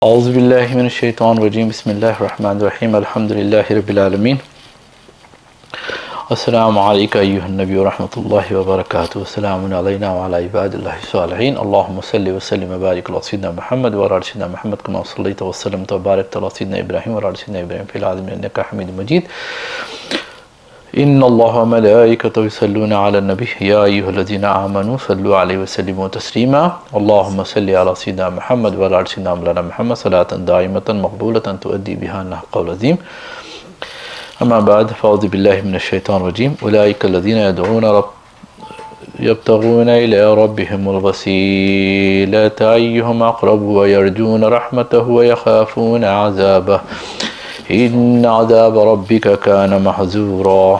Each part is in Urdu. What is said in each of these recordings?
اعوذ باللہ من الشیطان الرجیم بسم اللہ الرحمن الرحیم الحمد للہ رب العالمین السلام علیکم ایھا النبی ورحمۃ اللہ وبرکاتہ السلام علینا وعلی عباد اللہ الصالحین اللہم صلی وسلم وبارک علی سیدنا محمد وعلی آل سیدنا محمد کما صلیت وسلمت وبارکت علی سیدنا ابراہیم وعلی آل سیدنا ابراہیم فی العالمین انک حمید مجید ان اللہ وملائکتہ یصلون علی النبی یا ایھا الذین آمنوا صلوا علیہ وسلموا تسلیما اللہم صلی علی سیدنا محمد وعلی آل سیدنا مولانا محمد صلاۃ دائمۃ مقبولۃ تؤدی بها الحق العظیم اما بعد فاعوذ باللہ من الشیطان الرجیم اولئک الذین یبتغون الی ربهم الوسیلۃ ایھم اقرب ویرجون رحمتہ ویخافون عذابہ ان عذاب ربک کان محذورا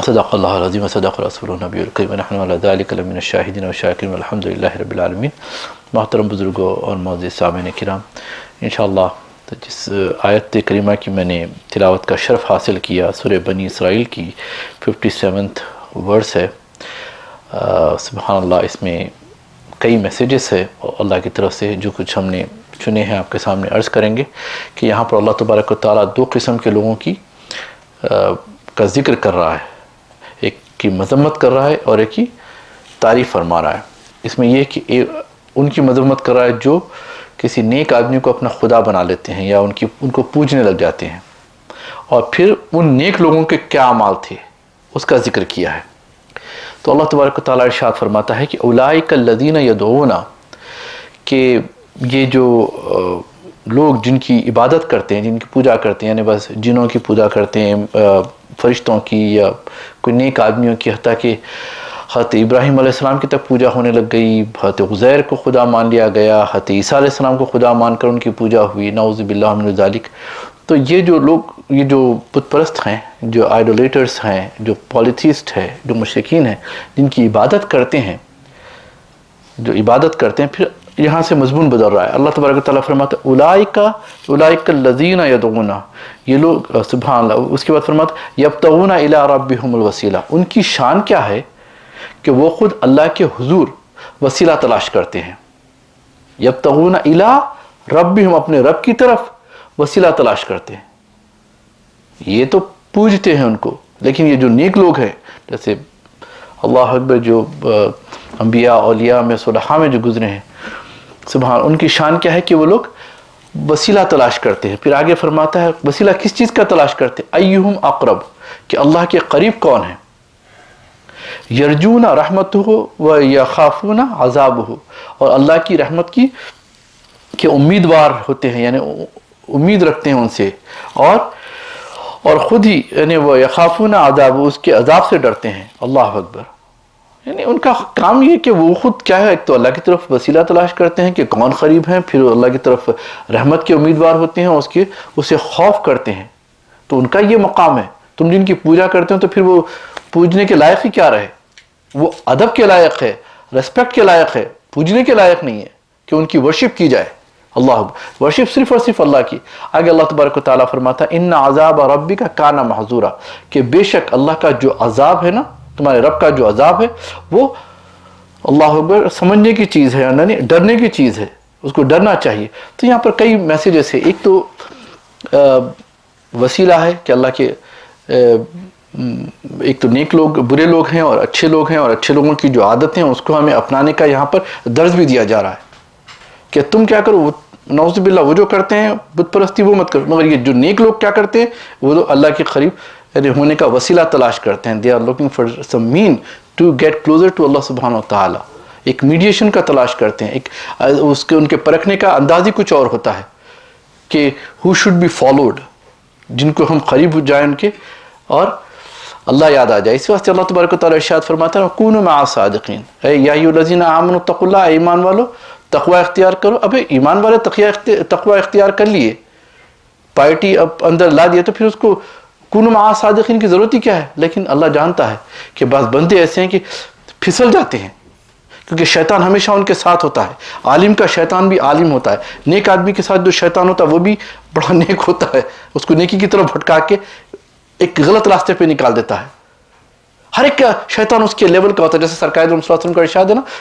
صدق اللہ العظیم وصدق رسولہ النبی الکریم ونحن علی ذلک لمن الشاہدین والشاکرین والحمد للہ رب العالمین۔ محترم بزرگوں اور معزز سامعین کرام، انشاءاللہ جس آیت کریمہ کی میں نے تلاوت کا شرف حاصل کیا سورہ بنی اسرائیل کی 57 ورس ہے، سبحان اللہ، اس میں کئی میسیجز ہے اللہ کی طرف سے جو کچھ ہم نے چنے ہیں آپ کے سامنے عرض کریں گے کہ یہاں پر اللہ تبارک و تعالیٰ دو قسم کے لوگوں کا ذکر کر رہا ہے، ایک کی مذمت کر رہا ہے اور ایک کی تعریف فرما رہا ہے۔ اس میں یہ کہ ان کی مذمت کر رہا ہے جو کسی نیک آدمی کو اپنا خدا بنا لیتے ہیں یا ان کو پوجنے لگ جاتے ہیں، اور پھر ان نیک لوگوں کے کیا اعمال تھے اس کا ذکر کیا ہے۔ تو اللہ تبارک و تعالیٰ ارشاد فرماتا ہے کہ اولئک الذین یدعون، کہ یہ جو لوگ جن کی عبادت کرتے ہیں، جن کی پوجا کرتے ہیں، یعنی بس جنوں کی پوجا کرتے ہیں، فرشتوں کی یا کوئی نیک آدمیوں کی، حتیٰ کہ حضرت ابراہیم علیہ السلام کی تک پوجا ہونے لگ گئی، حضرت عزیر کو خدا مان لیا گیا، حضرت عیسیٰ علیہ السلام کو خدا مان کر ان کی پوجا ہوئی، نعوذ باللہ من ذالک۔ تو یہ جو لوگ، یہ جو بت پرست ہیں، جو آئیڈولیٹرز ہیں، جو پالیتھیسٹ ہیں، جو مشرکین ہیں، جن کی عبادت کرتے ہیں، پھر یہاں سے مضمون بدل رہا ہے۔ اللہ تبارک و تعالیٰ فرماتا ہے اولئک الذین یدعون، یہ لوگ، سبحان اللہ، اس کے بعد فرماتا ہے یبتغون الی ربہم الوسیلہ، ان کی شان کیا ہے کہ وہ خود اللہ کے حضور وسیلہ تلاش کرتے ہیں۔ یبتغون الی ربہم، اپنے رب کی طرف وسیلہ تلاش کرتے ہیں۔ یہ تو پوجتے ہیں ان کو، لیکن یہ جو نیک لوگ ہیں، جیسے اللہ اکبر، جو انبیاء اولیاء میں صلحاء میں جو گزرے ہیں، سبحان، ان کی شان کیا ہے کہ وہ لوگ وسیلہ تلاش کرتے ہیں۔ پھر آگے فرماتا ہے وسیلہ کس چیز کا تلاش کرتے ہیں؟ ایہم اقرب، کہ اللہ کے قریب کون ہے، یرجون رحمتہ و یخافون عذابہ، اور اللہ کی رحمت کی کہ امیدوار ہوتے ہیں، یعنی امید رکھتے ہیں ان سے، اور خود ہی یعنی وہ یخافون عذابہ، اس کے عذاب سے ڈرتے ہیں۔ اللہ اکبر، یعنی ان کا کام یہ کہ وہ خود کیا ہے، ایک تو اللہ کی طرف وسیلہ تلاش کرتے ہیں کہ کون قریب ہیں، پھر اللہ کی طرف رحمت کے امیدوار ہوتے ہیں، اسے خوف کرتے ہیں۔ تو ان کا یہ مقام ہے۔ تم جن کی پوجا کرتے ہو تو پھر وہ پوجنے کے لائق ہی کیا رہے، وہ ادب کے لائق ہے، ریسپیکٹ کے لائق ہے، پوجنے کے لائق نہیں ہے کہ ان کی ورشپ کی جائے۔ اللہ، ورشپ صرف اور صرف اللہ کی۔ آگے اللہ تبارک و تعالیٰ فرماتا ہے ان عذاب ربک کان محذورا، کہ بے شک اللہ کا جو عذاب ہے نا، تمہارے رب کا جو عذاب ہے، وہ اللہ اکبر سمجھنے کی چیز ہے، یعنی ڈرنے کی چیز ہے، اس کو ڈرنا چاہیے۔ تو یہاں پر کئی میسیجز ہیں۔ ایک تو وسیلہ ہے کہ اللہ کے، ایک تو نیک لوگ، برے لوگ ہیں اور اچھے لوگ ہیں، اور اچھے لوگوں کی جو عادتیں ہیں اس کو ہمیں اپنانے کا یہاں پر درس بھی دیا جا رہا ہے کہ تم کیا کرو، نعوذ باللہ وہ جو کرتے ہیں بت پرستی وہ مت کرو، مگر یہ جو نیک لوگ کیا کرتے ہیں، وہ تو اللہ کے قریب یعنی ہونے کا وسیلہ تلاش کرتے ہیں۔ they are looking for some mean to get closer to Allah سبحانہ وتعالی، ایک میڈیشن کا تلاش کرتے ہیں، ان کے پرکھنے کا انداز ہی کچھ اور ہوتا ہے کہ who should be followed، جن کو ہم قریب جائیں ان کے اور اللہ یاد آ جائے۔ اس واسطے اللہ تبارک و تعالیٰ ارشاد فرماتا ہے وَكُونُوا مَعَ الصَّادِقِينَ، اے یا ایھا الذین آمنوا اتقوا اللہ، اے ایمان والو تقوی اختیار کرو۔ اب ایمان والے تقوی اختیار کر لیے، پائٹی اب اندر لا دیا، تو پھر اس کو کونوا مع الصادقین کی ضرورت ہی کیا ہے؟ لیکن اللہ جانتا ہے کہ بعض بندے ایسے ہیں کہ پھسل جاتے ہیں، کیونکہ شیطان ہمیشہ ان کے ساتھ ہوتا ہے۔ عالم کا شیطان بھی عالم ہوتا ہے، نیک آدمی کے ساتھ جو شیطان ہوتا ہے وہ بھی بڑا نیک ہوتا ہے، اس کو نیکی کی طرف بھٹکا کے ایک غلط راستے پہ نکال دیتا ہے۔ ہر ایک شیطان اس کے لیول کا ہوتا ہے، جیسے سرکار صلی اللہ علیہ وسلم کا ارشاد ہے نا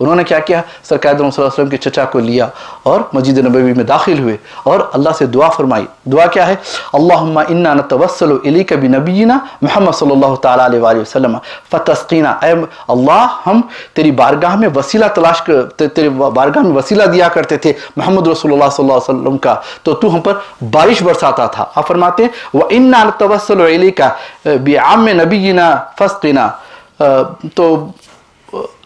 انہوں نے کیا کیا؟ سرکار صلی اللہ علیہ وسلم کے چچا کو لیا اور مسجد نبوی میں داخل ہوئے اور اللہ سے دعا فرمائی. دعا کیا ہے؟ اللہم انا نتوسل الیک بنبینا محمد صلی اللہ تعالیٰ علیہ وآلہ وسلم فتسقینا. اے اللہ ہم تیری بارگاہ میں وسیلہ تیرے بارگاہ میں وسیلہ دیا کرتے تھے محمد رسول اللہ صلی اللہ علیہ وسلم کا، تو ہم پر بارش برساتا تھا. آپ فرماتے ہیں وَإِنَّا نَتَوَسَّلُ إِلَيْكَ بِعَمِّ نَبِيِّنَا فَاسْقِنَا. تو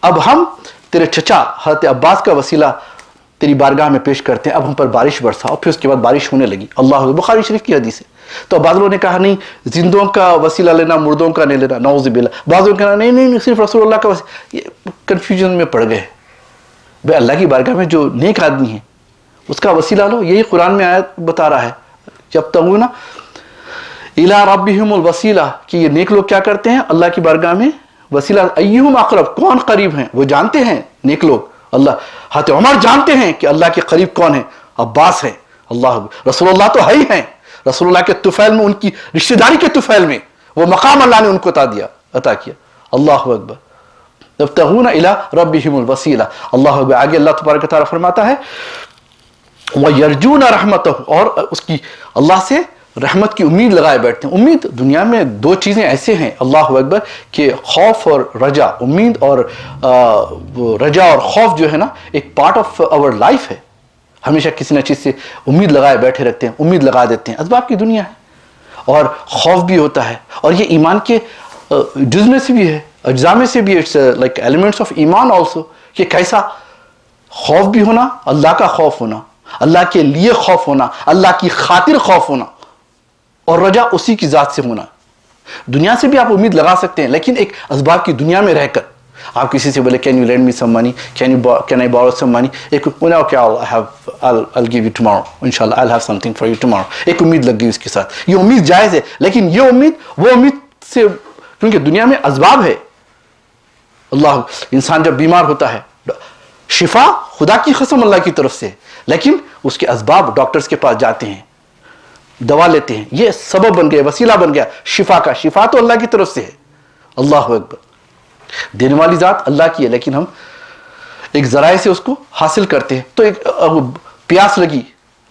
اب ہم تیرے چچا حضرت عباس کا وسیلہ تیری بارگاہ میں پیش کرتے ہیں، اب ہم پر بارش برسا. اور پھر اس کے بعد بارش ہونے لگی. اللہ بخاری شریف کی حدیث ہے. تو بعض لوگوں نے کہا نہیں زندوں کا وسیلہ لینا مردوں کا نہیں لینا، نعوذ باللہ. بعض لوگوں نے کہا نہیں صرف رسول اللہ کا وسیلہ. یہ کنفیوژن میں پڑ گئے. بھائی اللہ کی بارگاہ میں جو نیک آدمی ہے اس کا وسیلہ لو. یہی قرآن میں آیت بتا رہا ہے یبتغون الی ربہم الوسیلہ، کہ یہ نیک لوگ کیا کرتے ہیں؟ اللہ کی بارگاہ میں وسیلہ. ایہم اقرب، کون قریب ہیں وہ جانتے ہیں نیک لوگ. اللہ حضرت عمر جانتے ہیں کہ اللہ کے قریب کون ہیں؟ عباس ہیں. اللہ رسول اللہ تو ہے ہی ہیں. رسول اللہ کے طفیل میں، ان کی رشتہ داری کے طفیل میں وہ مقام اللہ نے ان کو عطا کیا. اللہ اکبر. یبتغون الی ربہم الوسیلہ. اللہ اکبر. آگے اللہ تبارک و تعالیٰ فرماتا ہے وَيَرْجُونَ رَحْمَتَهُ، اور اس کی اللہ سے رحمت کی امید لگائے بیٹھتے ہیں. امید دنیا میں دو چیزیں ایسے ہیں اللہ اکبر کہ خوف اور رجا. امید اور رجا اور خوف جو ہے نا ایک پارٹ آف آور لائف ہے. ہمیشہ کسی نہ چیز سے امید لگائے بیٹھے رکھتے ہیں، امید لگا دیتے ہیں. اسباب کی دنیا ہے اور خوف بھی ہوتا ہے، اور یہ ایمان کے جز میں سے بھی ہے، اجزاء میں سے بھی. اٹس لائک ایلیمنٹس آف ایمان آلسو. کہ کیسا خوف بھی ہونا، اللہ کا خوف ہونا، اللہ کے لیے خوف ہونا، اللہ کی خاطر خوف ہونا، اور رجا اسی کی ذات سے ہونا. دنیا سے بھی آپ امید لگا سکتے ہیں، لیکن ایک اسباب کی دنیا میں رہ کر آپ کسی سے بولے can you lend me some money, can I borrow some money, ایک I'll give you tomorrow inshallah I'll have something for you tomorrow. ایک امید لگ گئی اس کے ساتھ. یہ امید جائز ہے، لیکن یہ امید وہ امید سے، کیونکہ دنیا میں اسباب ہے. اللہ انسان جب بیمار ہوتا ہے شفا خدا کی قسم اللہ کی طرف سے، لیکن اس کے اسباب ڈاکٹرز کے پاس جاتے ہیں، دوا لیتے ہیں، یہ سبب بن گیا، وسیلہ بن گیا شفا کا. شفا تو اللہ کی طرف سے ہے. اللہ اکبر. دینے والی ذات اللہ کی ہے، لیکن ہم ایک ذرائع سے اس کو حاصل کرتے ہیں. تو ایک پیاس لگی،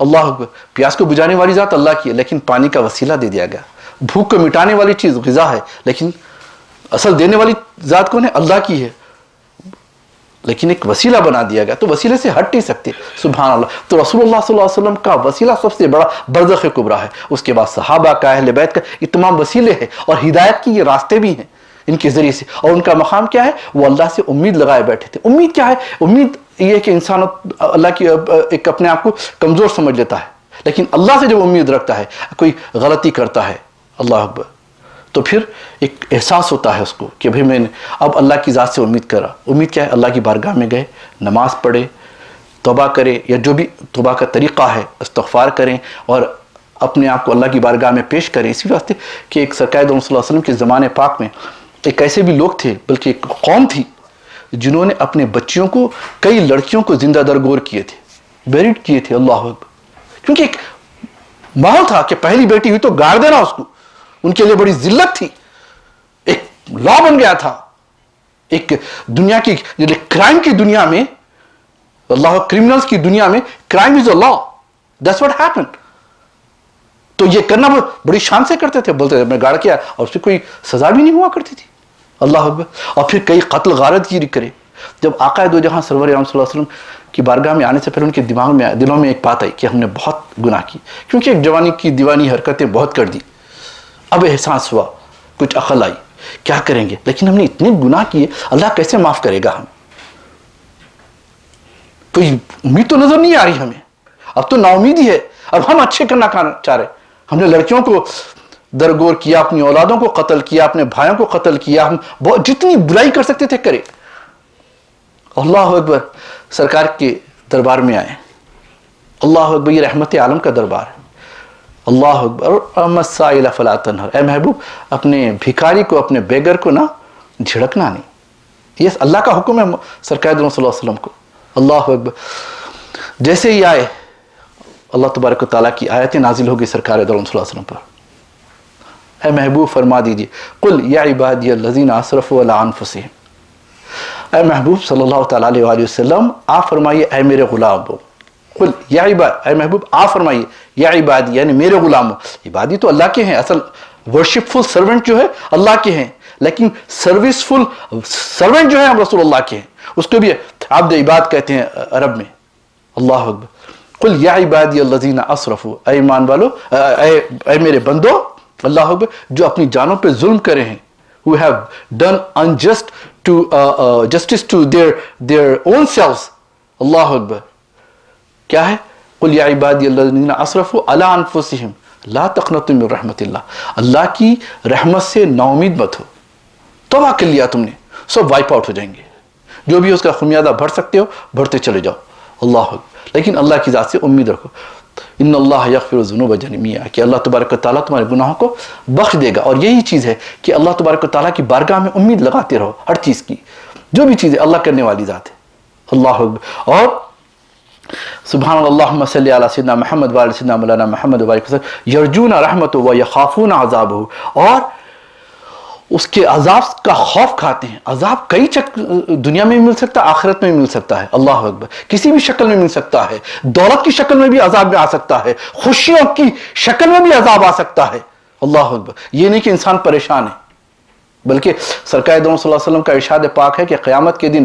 اللہ اکبر، پیاس کو بجھانے والی ذات اللہ کی ہے، لیکن پانی کا وسیلہ دے دیا گیا. بھوک کو مٹانے والی چیز غذا ہے، لیکن اصل دینے والی ذات کون ہے؟ اللہ کی ہے، لیکن ایک وسیلہ بنا دیا گیا. تو وسیلے سے ہٹ نہیں سکتے. سبحان اللہ. تو رسول اللہ صلی اللہ علیہ وسلم کا وسیلہ سب سے بڑا برزخ کبریٰ ہے. اس کے بعد صحابہ کا، اہل بیت کا، یہ تمام وسیلے ہیں، اور ہدایت کی یہ راستے بھی ہیں ان کے ذریعے سے. اور ان کا مقام کیا ہے؟ وہ اللہ سے امید لگائے بیٹھے تھے. امید کیا ہے؟ امید یہ ہے کہ انسان اللہ کی ایک اپنے آپ کو کمزور سمجھ لیتا ہے، لیکن اللہ سے جب امید رکھتا ہے، کوئی غلطی کرتا ہے، اللہ اکبر، تو پھر ایک احساس ہوتا ہے اس کو کہ بھئی میں نے اب اللہ کی ذات سے امید کرا. امید کیا ہے؟ اللہ کی بارگاہ میں گئے، نماز پڑھے، توبہ کرے، یا جو بھی توبہ کا طریقہ ہے استغفار کریں، اور اپنے آپ کو اللہ کی بارگاہ میں پیش کریں. اسی واسطے کہ ایک سرکار صلی اللہ علیہ وسلم کے زمانے پاک میں ایک ایسے بھی لوگ تھے، بلکہ ایک قوم تھی جنہوں نے اپنے بچیوں کو، کئی لڑکیوں کو زندہ درگور کیے تھے، بیریڈ کیے تھے. اللہ اکبر. کیونکہ ایک ماحول تھا کہ پہلی بیٹی ہوئی تو گاڑ دینا اس کو، ان کے لیے بڑی ذلت تھی. ایک لا بن گیا تھا. ایک دنیا کی کرائم کی دنیا میں، اللہ کرمنلز کی دنیا میں crime is a law. That's what happened. تو یہ کرنا بڑی شان سے کرتے تھے، بولتے تھے میں گاڑ کیا، اور اس سے کوئی سزا بھی نہیں ہوا کرتی تھی. اللہ اکبر. اور پھر کئی قتل غارت گیری کرے. جب آقا دو جہاں سرور عالم صلی اللہ علیہ وسلم کی بارگاہ میں آنے سے پہلے ان کے دلوں میں ایک بات آئی کہ ہم نے بہت گناہ کی، کیونکہ ایک جوانی کی دیوانی حرکتیں بہت کر دی. اب احساس ہوا، کچھ عقل آئی، کیا کریں گے، لیکن ہم نے اتنے گناہ کیے، اللہ کیسے معاف کرے گا ہمیں؟ کوئی امید تو نظر نہیں آ رہی ہمیں. اب تو نا امیدی ہے. اب ہم اچھے کرنا چاہ رہے. ہم نے لڑکیوں کو درگور کیا، اپنی اولادوں کو قتل کیا، اپنے بھائیوں کو قتل کیا، ہم جتنی برائی کر سکتے تھے کرے. اللہ اکبر. سرکار کے دربار میں آئے. اللہ اکبر. یہ رحمت عالم کا دربار ہے. اللہ اکبر. اما السائل فلا تنہر. اے محبوب، اپنے بھکاری کو، اپنے بیگر کو نہ جھڑکنا نہیں. یہ اللہ کا حکم ہے سرکار صلی اللہ علیہ وسلم کو. اللہ اکبر. جیسے ہی آئے، اللہ تبارک و تعالیٰ کی آیتیں نازل ہو گئی سرکار صلی اللہ علیہ وسلم پر. اے محبوب فرما دیجئے قل یا عبادی الذین اسرفوا علی انفسہم اے محبوب صلی اللہ تعالیٰ علیہ وسلم آپ فرمائیے اے میرے غلام ہو، قل یا عباد، اے محبوب آپ فرمائیے یا عبادی یعنی میرے غلام ہو. عبادی تو اللہ کے ہیں، اصل ورشپفل سرونٹ جو ہے اللہ کے ہیں، لیکن سروسفل سرونٹ جو ہے ہم رسول اللہ کے ہیں، اس کو بھی عبد عباد کہتے ہیں عرب میں. اللہ اکبر. قل یا عبادی الذین اسرفوا، اے ایمان والو اے میرے بندو، اللہ اکبر، جو اپنی جانوں پہ ظلم کرے ہیں، who have done unjust to justice to their own selves. اللہ اکبر. کیا ہے؟ قل یا عبادی الذین اسرفوا علی انفسہم لا تقنطوا من رحمت اللہ، اللہ کی رحمت سے نا امید مت ہو. توبہ کر لیا تم نے، سب وائپ آؤٹ ہو جائیں گے، جو بھی اس کا خمیازہ بھر سکتے ہو بھرتے چلے جاؤ. اللہ اکبر. لیکن اللہ کی ذات سے امید رکھو. ان اللہ یغفر الذنوب جميعا، کہ اللہ تبارک و تعالیٰ تمہارے گناہوں کو بخش دے گا. اور یہی چیز ہے کہ اللہ تبارک و تعالیٰ کی بارگاہ میں امید لگاتے رہو ہر چیز کی، جو بھی چیز ہے اللہ کرنے والی ذات ہے. اللہ اکبر. اور سبحان اللہم صلی علی سیدنا محمد وعلی سیدنا مولانا محمد وبارک وسلم یرجون رحمتہ و یخافون عذابہ، اور اس کے عذاب کا خوف کھاتے ہیں. عذاب کئی دنیا میں بھی مل سکتا ہے، آخرت میں بھی مل سکتا ہے. اللہ اکبر. کسی بھی شکل میں مل سکتا ہے، دولت کی شکل میں بھی عذاب میں آ سکتا ہے، خوشیوں کی شکل میں بھی عذاب آ سکتا ہے. اللہ اکبر. یہ نہیں کہ انسان پریشان ہے، بلکہ سرکار دو صلی اللہ علیہ وسلم کا ارشاد پاک ہے کہ قیامت کے دن،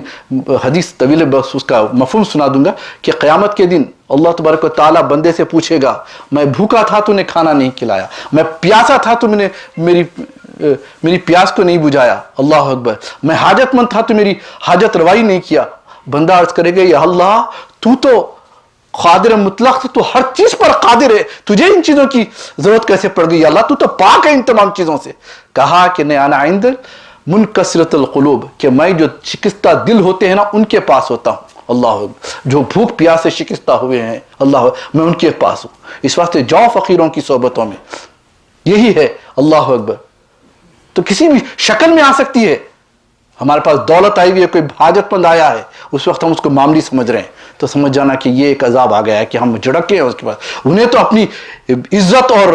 حدیث طویل بس اس کا مفہوم سنا دوں گا، کہ قیامت کے دن اللہ تبارک و تعالیٰ بندے سے پوچھے گا، میں بھوکا تھا تو نے کھانا نہیں کھلایا، میں پیاسا تھا تو میں نے میری پیاس کو نہیں بجھایا. اللہ اکبر. میں حاجت مند تھا تو میری حاجت روائی نہیں کیا. بندہ عرض کرے گا یا اللہ تو قادر مطلق تو ہر چیز پر قادر ہے، تجھے ان چیزوں کی ضرورت کیسے پڑ گئی؟ اللہ تو پاک ہے ان تمام چیزوں سے. کہا کہ نے انا عند منکسرۃ القلوب، کہ میں جو شکستہ دل ہوتے ہیں نا ان کے پاس ہوتا ہوں. اللہ اکبر. جو بھوک پیاس سے شکستہ ہوئے ہیں اللہ میں ان کے پاس ہوں. اس واسطے جاؤ فقیروں کی صحبتوں میں. یہی ہے. اللہ اکبر. تو کسی بھی شکل میں آ سکتی ہے. ہمارے پاس دولت آئی ہوئی ہے، کوئی حاجت مند آیا ہے، اس وقت ہم اس کو معمولی سمجھ رہے ہیں، تو سمجھ جانا کہ یہ ایک عذاب آ گیا ہے کہ ہم جھڑکے ہیں اس کے پاس. انہیں تو اپنی عزت اور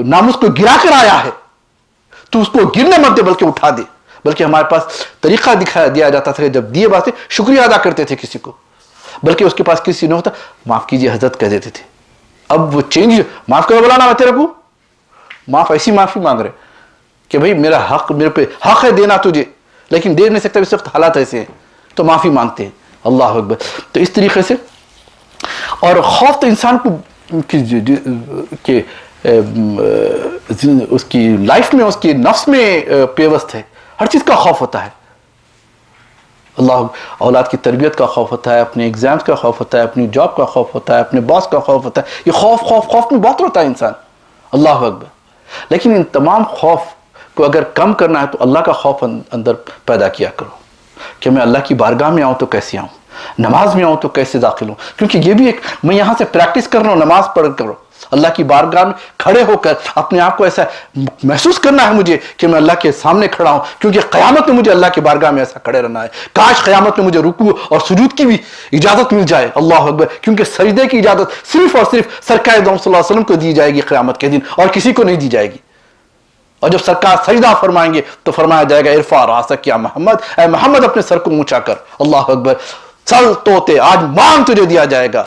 ناموس کو گرا کر آیا ہے، تو اس کو گرنے مت دے بلکہ اٹھا دے. بلکہ ہمارے پاس طریقہ دیا جاتا تھا، جب دیے بات سے شکریہ ادا کرتے تھے کسی کو، بلکہ اس کے پاس کسی نہ ہوتا معاف کیجیے حضرت کہہ دیتے تھے. اب وہ چینج، معاف کرو بولا نا تیرے کو، معاف ایسی معافی مانگ رہے کہ بھئی میرا حق، میرے پہ حق ہے دینا تجھے، لیکن دے نہیں سکتا، اس وقت حالات ایسے ہیں تو معافی مانگتے ہیں. اللہ اکبر. تو اس طریقے سے، اور خوف تو انسان کو کہ اس کی لائف میں، اس کی نفس میں پیوست ہے. ہر چیز کا خوف ہوتا ہے. اللہ، اولاد کی تربیت کا خوف ہوتا ہے، اپنے ایگزامز کا خوف ہوتا ہے، اپنی جاب کا خوف ہوتا ہے، اپنے باس کا خوف ہوتا ہے. یہ خوف میں بہت ہوتا ہے انسان. اللہ اکبر. لیکن ان تمام خوف کو اگر کم کرنا ہے تو اللہ کا خوف اندر پیدا کیا کرو کہ میں اللہ کی بارگاہ میں آؤں تو کیسے آؤں، نماز میں آؤں تو کیسے داخل ہوں. کیونکہ یہ بھی ایک، میں یہاں سے پریکٹس کر رہا ہوں، نماز پڑھ کرو اللہ کی بارگاہ میں کھڑے ہو کر اپنے آپ کو ایسا محسوس کرنا ہے مجھے کہ میں اللہ کے سامنے کھڑا ہوں، کیونکہ قیامت میں مجھے اللہ کی بارگاہ میں ایسا کھڑے رہنا ہے. کاش قیامت میں مجھے رکوع اور سجود کی بھی اجازت مل جائے. اللہ اکبر. کیونکہ سجدے کی اجازت صرف اور صرف سرکار دو صلی اللہ علیہ وسلم کو دی جائے گی قیامت کے دن، اور کسی کو نہیں دی جائے گی. اور جب سرکار سجدہ فرمائیں گے تو فرمایا جائے گا ارفع راسک یا محمد، اے محمد اپنے سر کو اونچا کر. اللہ اکبر. سل توتے آج مانگ تجھے دیا جائے گا.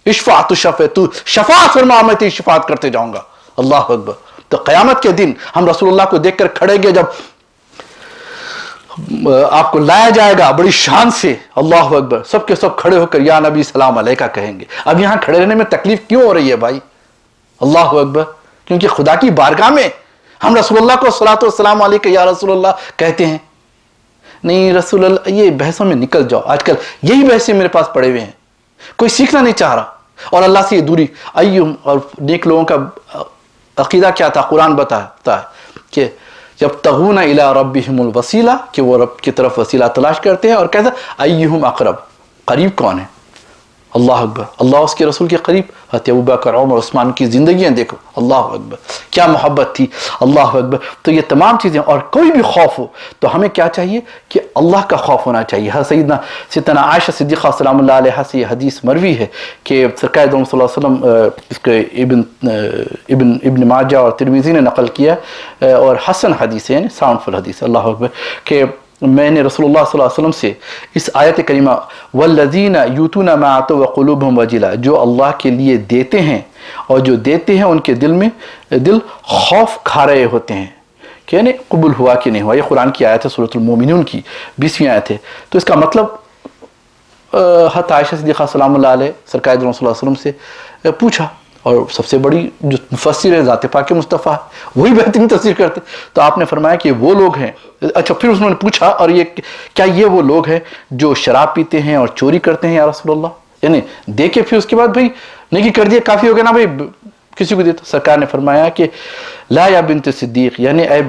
اشفع تشفع، تو شفاعت فرما میں تیری شفاعت کرتے جاؤں گا. اللہ اکبر. تو قیامت کے دن ہم رسول اللہ کو دیکھ کر کھڑے گے، جب آپ کو لایا جائے گا بڑی شان سے. اللہ اکبر. سب کے سب کھڑے ہو کر یا نبی سلام علیکہ کہیں گے. اب یہاں کھڑے رہنے میں تکلیف کیوں ہو رہی ہے بھائی؟ اللہ اکبر. کیونکہ خدا کی بارگاہ میں ہم رسول اللہ کو صلاۃ والسلام علیکہ یا رسول اللہ کہتے ہیں. نہیں رسول اللہ، یہ بحثوں میں نکل جاؤ. آج کل یہی بحثیں میرے پاس پڑے ہوئے ہیں، کوئی سیکھنا نہیں چاہ رہا. اور اللہ سے یہ دوری. ایہم، اور نیک لوگوں کا عقیدہ کیا تھا؟ قرآن بتاتا ہے کہ یبتغون الی ربہم الوسیلہ، کہ وہ رب کی طرف وسیلہ تلاش کرتے ہیں. اور کیسا؟ ایہم اقرب، قریب کون ہے؟ اللہ اکبر. اللہ اس کے رسول کے قریب. حضرت ابوبکر، عمر، عثمان کی زندگیاں دیکھو. اللہ اکبر. کیا محبت تھی. اللہ اکبر. تو یہ تمام چیزیں، اور کوئی بھی خوف ہو تو ہمیں کیا چاہیے کہ اللہ کا خوف ہونا چاہیے. سیدنا عائشہ صدیقہ سلام اللہ علیہ سے یہ حدیث مروی ہے کہ سرکار دو صلی اللہ علیہ وسلم، اس کے ابن ماجہ اور ترمذی نے نقل کیا، اور حسن حدیث ہے، یعنی ساؤنڈ فل حدیث. اللہ اکبر. کہ میں نے رسولullah صلی اللہ علیہ وسلم سے اس آیت کریمہ والذین یؤتون ما آتوا وقلوبهم وجلہ، جو اللہ کے لیے دیتے ہیں اور جو دیتے ہیں ان کے دل خوف کھا رہے ہوتے ہیں کہ یعنی قبول ہوا کہ نہیں ہوا. یہ قرآن کی آیت ہے، سورۃ المومنون کی 20ویں آیت ہے. تو اس کا مطلب حضرت عائشہ صدیقہ سلام اللہ علیہ سرکار صلی اللہ علیہ وسلم سے پوچھا، اور سب سے بڑی جو مفسر ہے ذات پاک مصطفیٰ، وہی بہترین تفسیر کرتے. تو آپ نے فرمایا کہ وہ لوگ ہیں. اچھا پھر انہوں نے پوچھا، اور یہ کیا یہ وہ لوگ ہیں جو شراب پیتے ہیں اور چوری کرتے ہیں یا رسول اللہ؟ یعنی دے کے پھر اس کے بعد بھائی نیکی کر دیا کافی ہو گیا نا بھائی کسی کو دیتا. سرکار نے فرمایا کہ لا یا بنت صدیق، یعنی اے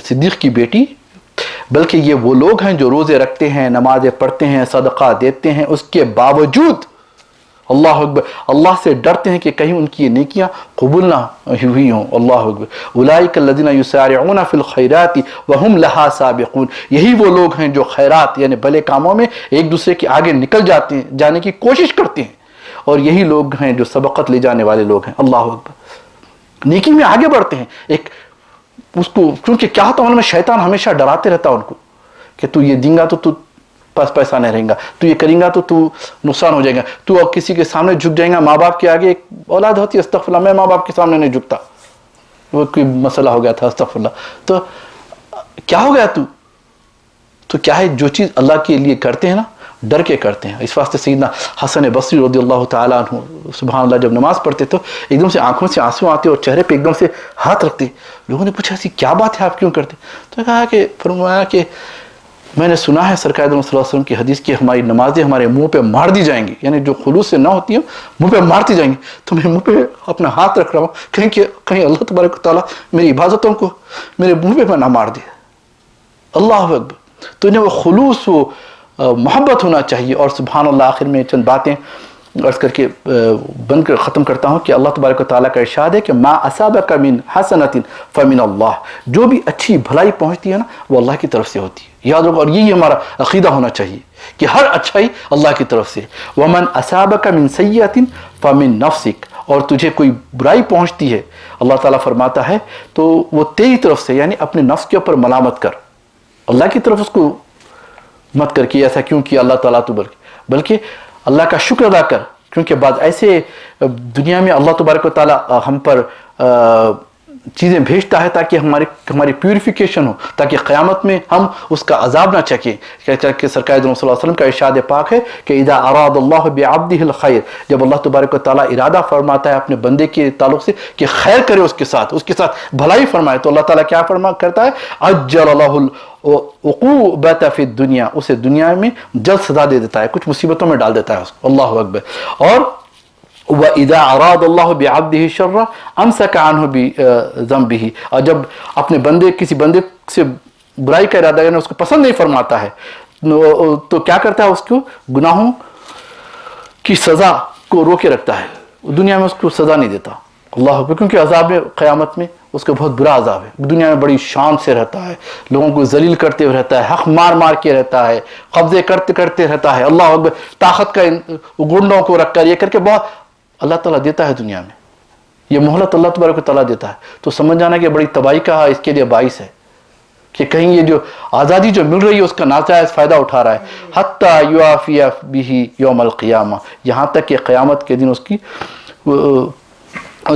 صدیق کی بیٹی، بلکہ یہ وہ لوگ ہیں جو روزے رکھتے ہیں، نمازیں پڑھتے ہیں، صدقہ دیتے ہیں، اس کے باوجود اللہ اکبر اللہ سے ڈرتے ہیں کہ کہیں ان کی یہ نیکیاں قبول نہ ہوئی ہوں. اللہ اکبر. اولئک الذین یسارعون فی الخیرات وہم لہا سابقون، یہی وہ لوگ ہیں جو خیرات یعنی بھلے کاموں میں ایک دوسرے کے آگے نکل جاتے ہیں، جانے کی کوشش کرتے ہیں، اور یہی لوگ ہیں جو سبقت لے جانے والے لوگ ہیں. اللہ اکبر. نیکی میں آگے بڑھتے ہیں. ایک اس کو کیونکہ کیا ہوتا ہے، شیطان ہمیشہ ڈراتے رہتا ان کو کہ تو یہ دیں گا تو تو پاس پیسہ نہیں رہیں گا، تو یہ کریں گا تو تو نقصان ہو جائے گا، تو اب کسی کے سامنے جھک جائیں گا. ماں باپ کے آگے ایک اولاد ہوتی ہے، استغفر اللہ، میں ماں باپ کے سامنے نہیں جھکتا، وہ کوئی مسئلہ ہو گیا تھا، استغفر اللہ. تو کیا ہو گیا تو کیا ہے، جو چیز اللہ کے لیے کرتے ہیں نا ڈر کے کرتے ہیں. اس واسطے سیدنا حسن بصری رضی اللہ تعالیٰ عنہ سبحان اللہ جب نماز پڑھتے تو ایک دم سے آنکھوں سے آنسو آتے اور چہرے پہ ایک دم سے ہاتھ رکھتے. لوگوں نے پوچھا ایسی کیا بات ہے، آپ کیوں کرتے؟ تو کہا کہ فرمایا کہ میں نے سنا ہے سرکار صلی اللہ علیہ وسلم کی حدیث کہ ہماری نمازیں ہمارے منہ پہ مار دی جائیں گی، یعنی جو خلوص سے نہ ہوتی ہیں منہ پہ مارتی جائیں گی. تو میں منہ پہ اپنا ہاتھ رکھ رہا ہوں کہیں اللہ تبارک و تعالیٰ میری عبادتوں کو میرے منہ پہ نہ مار دے. اللہ اکبر. تو انہیں وہ خلوص وہ محبت ہونا چاہیے. اور سبحان اللہ آخر میں چند باتیں عرض کر کے بند کر ختم کرتا ہوں کہ اللہ تبارک و تعالیٰ کا ارشاد ہے کہ ما اصابک من حسنۃ فمن اللہ، جو بھی اچھی بھلائی پہنچتی ہے نا وہ اللہ کی طرف سے ہوتی ہے. یاد رکھو، اور یہی ہمارا عقیدہ ہونا چاہیے کہ ہر اچھائی اللہ کی طرف سے. ومن اصابک من سیئۃ فمن نفسک، اور تجھے کوئی برائی پہنچتی ہے اللہ تعالیٰ فرماتا ہے تو وہ تیری طرف سے، یعنی اپنے نفس کے اوپر ملامت کر، اللہ کی طرف اس کو مت کر کے ایسا کیوں کیا اللہ تعالیٰ تو، بلکہ اللہ کا شکر ادا کر. کیونکہ بعض ایسے دنیا میں اللہ تبارک و تعالیٰ ہم پر چیزیں بھیجتا ہے تاکہ ہماری پیوریفیکیشن ہو، تاکہ قیامت میں ہم اس کا عذاب نہ چکیں. کہ سرکار صلی اللہ علیہ وسلم کا ارشاد پاک ہے کہ اذا اراد اللہ بعبدہ الخیر، جب اللہ تبارک و تعالیٰ ارادہ فرماتا ہے اپنے بندے کے تعلق سے کہ خیر کرے اس کے ساتھ بھلائی فرمائے، تو اللہ تعالیٰ کیا کرتا ہے، عجل اللہ العقوبۃ فی الدنیا، اسے دنیا میں جلد سزا دے دیتا ہے، کچھ مصیبتوں میں ڈال دیتا ہے اس کو. اللہ اکبر. اور وَإِذَا أَرَادَ اللَّهُ بِعَبْدِهِ شَرًّا أَمْسَكَ عَنْهُ بِذَنبِهِ، اور جب اپنے کسی بندے سے برائی کا ارادہ یعنی اس کو پسند نہیں فرماتا ہے تو کیا کرتا ہے، اس کو گناہوں کی سزا کو روکے رکھتا ہے، دنیا میں اس کو سزا نہیں دیتا. اللہ اکبر. کیونکہ عذاب قیامت میں اس کا بہت برا عذاب ہے. دنیا میں بڑی شان سے رہتا ہے، لوگوں کو ذلیل کرتے ہوئے رہتا ہے، حق مار کے رہتا ہے، قبضے کرتے رہتا ہے. اللہ اکبر. طاقت کا گنڈوں کو رکھ کر یہ کر کے بہت اللہ تعالیٰ دیتا ہے دنیا میں، یہ مہلت اللہ تبارک و تعالیٰ دیتا ہے. تو سمجھ جانا کہ بڑی تباہی کا اس کے لیے باعث ہے کہ کہیں یہ جو آزادی جو مل رہی ہے اس کا ناجائز فائدہ اٹھا رہا ہے. حتیٰ یوافی بہ یوم القیامہ، یہاں تک کہ قیامت کے دن اس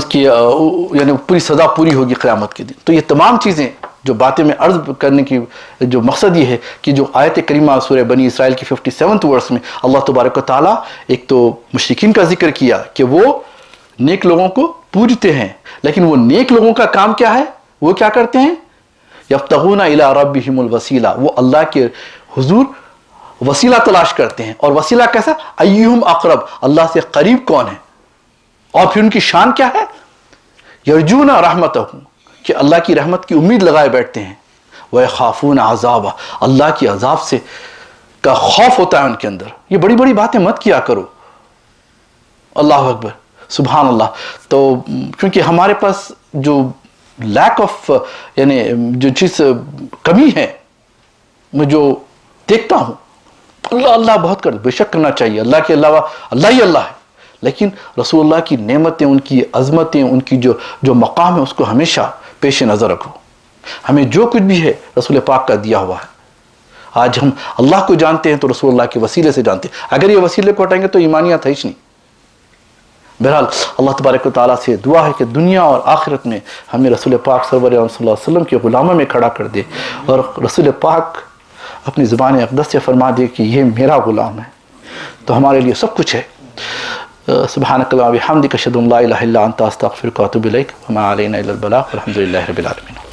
کی یعنی پوری سزا پوری ہوگی قیامت کے دن. تو یہ تمام چیزیں جو باتیں میں عرض کرنے کی جو مقصد یہ ہے کہ جو آیت کریمہ سورہ بنی اسرائیل کی 57 ورس میں اللہ تبارک و تعالیٰ ایک تو مشرکین کا ذکر کیا کہ وہ نیک لوگوں کو پوجتے ہیں، لیکن وہ نیک لوگوں کا کام کیا ہے، وہ کیا کرتے ہیں، یبتغون الی ربہم الوسیلہ، وہ اللہ کے حضور وسیلہ تلاش کرتے ہیں. اور وسیلہ کیسا، ایہم اقرب، اللہ سے قریب کون ہے. اور پھر ان کی شان کیا ہے، یرجون رحمتہ، کہ اللہ کی رحمت کی امید لگائے بیٹھتے ہیں. وَيَخَافُونَ عَذَابَ، اللہ کی عذاب سے کا خوف ہوتا ہے ان کے اندر. یہ بڑی بڑی باتیں مت کیا کرو. اللہ اکبر. سبحان اللہ. تو کیونکہ ہمارے پاس جو لیک آف یعنی جو چیز کمی ہے، میں جو دیکھتا ہوں اللہ بہت کر، بے شک کرنا چاہیے، اللہ کے علاوہ اللہ ہی اللہ ہے، لیکن رسول اللہ کی نعمتیں، ان کی عظمتیں، ان کی جو مقام ہے اس کو ہمیشہ پیش نظر رکھو. ہمیں جو کچھ بھی ہے رسول پاک کا دیا ہوا ہے. آج ہم اللہ کو جانتے ہیں تو رسول اللہ کے وسیلے سے جانتے ہیں. اگر یہ وسیلے کو ہٹائیں گے تو ایمانیت ہے ہی نہیں. بہرحال اللہ تبارک و تعالیٰ سے دعا ہے کہ دنیا اور آخرت میں ہمیں رسول پاک صلی اللہ علیہ وسلم کے غلاموں میں کھڑا کر دے, اور رسول پاک اپنی زبان اقدس سے فرما دے کہ یہ میرا غلام ہے, تو ہمارے لیے سب کچھ ہے. سبحانک اللہم و بحمدک اشہد ان لا الہ الا انت استغفرک و اتوب الیک وما علینا الا البلاغ والحمد للہ رب العالمین.